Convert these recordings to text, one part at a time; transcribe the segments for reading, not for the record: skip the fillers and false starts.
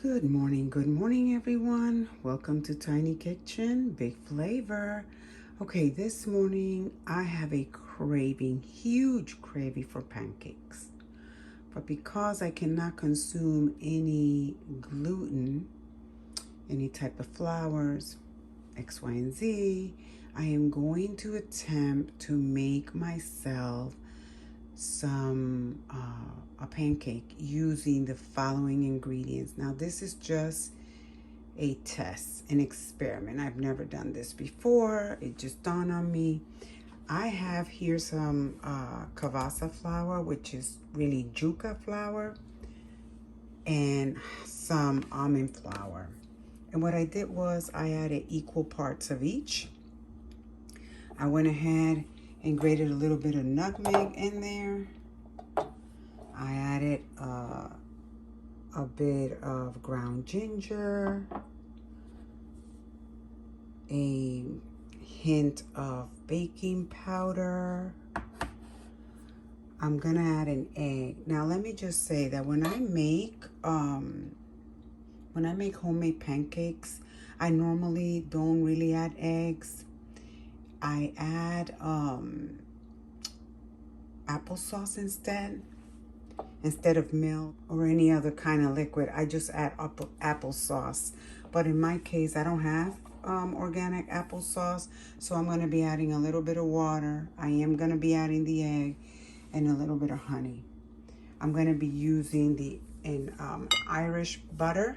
Good morning everyone. Welcome to Tiny Kitchen, Big Flavor. Okay, this morning I have a craving, huge craving for pancakes. But because I cannot consume any gluten, any type of flours, X, Y, and Z, I am going to attempt to make myself a pancake using the following ingredients. Now this is just a test, an experiment. I've never done this before. It just dawned on me. I have here some Cassava flour, which is really Juca flour, and some almond flour. And what I did was I added equal parts of each. I went ahead and grated a little bit of nutmeg in there. I added a bit of ground ginger, a hint of baking powder. I'm gonna add an egg. Now let me just say that when I make homemade pancakes, I normally don't really add eggs. I add applesauce instead of milk or any other kind of liquid. I just add applesauce. But in my case, I don't have organic applesauce, so I'm going to be adding a little bit of water. I am going to be adding the egg and a little bit of honey. I'm going to be using an Irish butter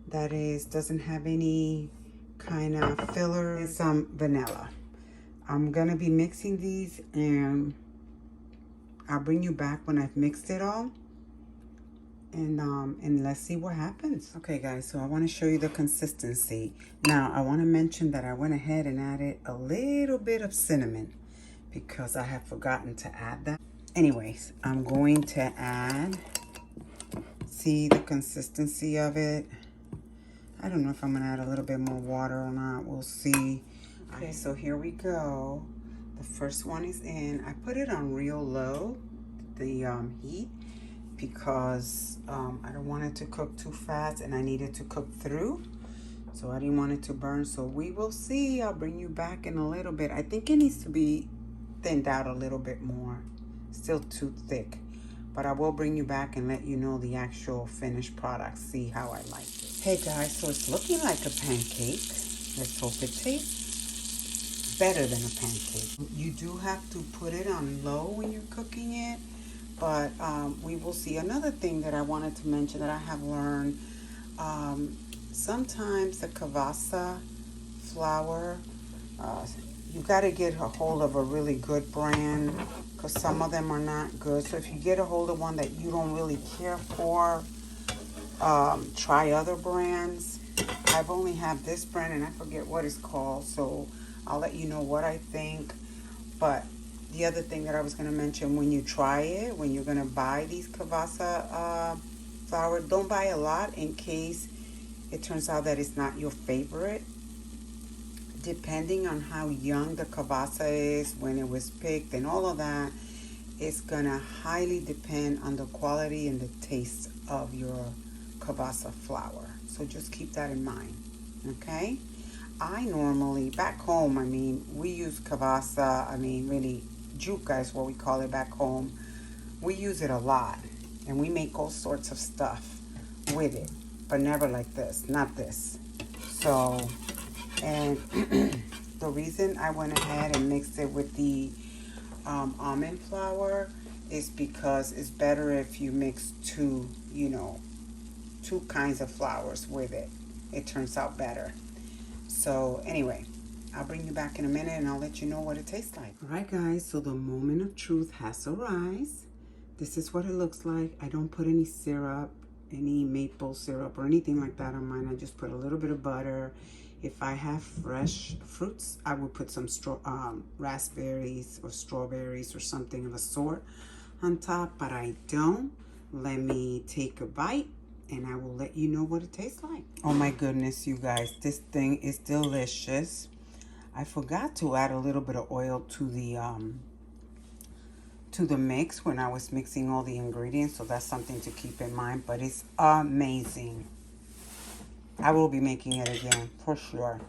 that doesn't have any kind of filler, and some vanilla. I'm going to be mixing these, and I'll bring you back when I've mixed it all, and let's see what happens. Okay guys, so I want to show you the consistency. Now I want to mention that I went ahead and added a little bit of cinnamon because I have forgotten to add that. Anyways, I'm going to see the consistency of it. I don't know if I'm going to add a little bit more water or not. We'll see. Okay, so here we go. The first one is in. I put it on real low, the heat, because I don't want it to cook too fast and I need it to cook through. So I didn't want it to burn. So we will see. I'll bring you back in a little bit. I think it needs to be thinned out a little bit more. Still too thick. But I will bring you back and let you know the actual finished product. See how I like it. Hey guys, so it's looking like a pancake. Let's hope it tastes better than a pancake. You do have to put it on low when you're cooking it, but we will see. Another thing that I wanted to mention that I have learned, sometimes the Cassava flour, you got to get a hold of a really good brand, because some of them are not good. So if you get a hold of one that you don't really care for, try other brands. I've only have this brand and I forget what it's called, so I'll let you know what I think. But the other thing that I was going to mention, when you try it, when you're going to buy these Cassava flour, don't buy a lot in case it turns out that it's not your favorite. Depending on how young the Cassava is, when it was picked and all of that, it's going to highly depend on the quality and the taste of your Cassava flour. So just keep that in mind, okay? I normally, back home, we use Cassava, really, Juca is what we call it back home. We use it a lot, and we make all sorts of stuff with it, but never like this, not this. So, and the reason I went ahead and mixed it with the almond flour is because it's better if you mix two kinds of flours with it. It turns out better. So anyway, I'll bring you back in a minute and I'll let you know what it tastes like. All right guys, so the moment of truth has arrived. This is what it looks like. I don't put any syrup, any maple syrup or anything like that on mine. I just put a little bit of butter. If I have fresh fruits, I would put some raspberries or strawberries or something of a sort on top, but I don't. Let me take a bite and I will let you know what it tastes like. Oh my goodness, you guys, this thing is delicious. I forgot to add a little bit of oil to the mix when I was mixing all the ingredients, so that's something to keep in mind, but it's amazing. I will be making it again for sure.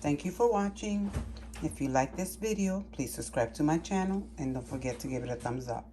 Thank you for watching. If you like this video, please subscribe to my channel and don't forget to give it a thumbs up.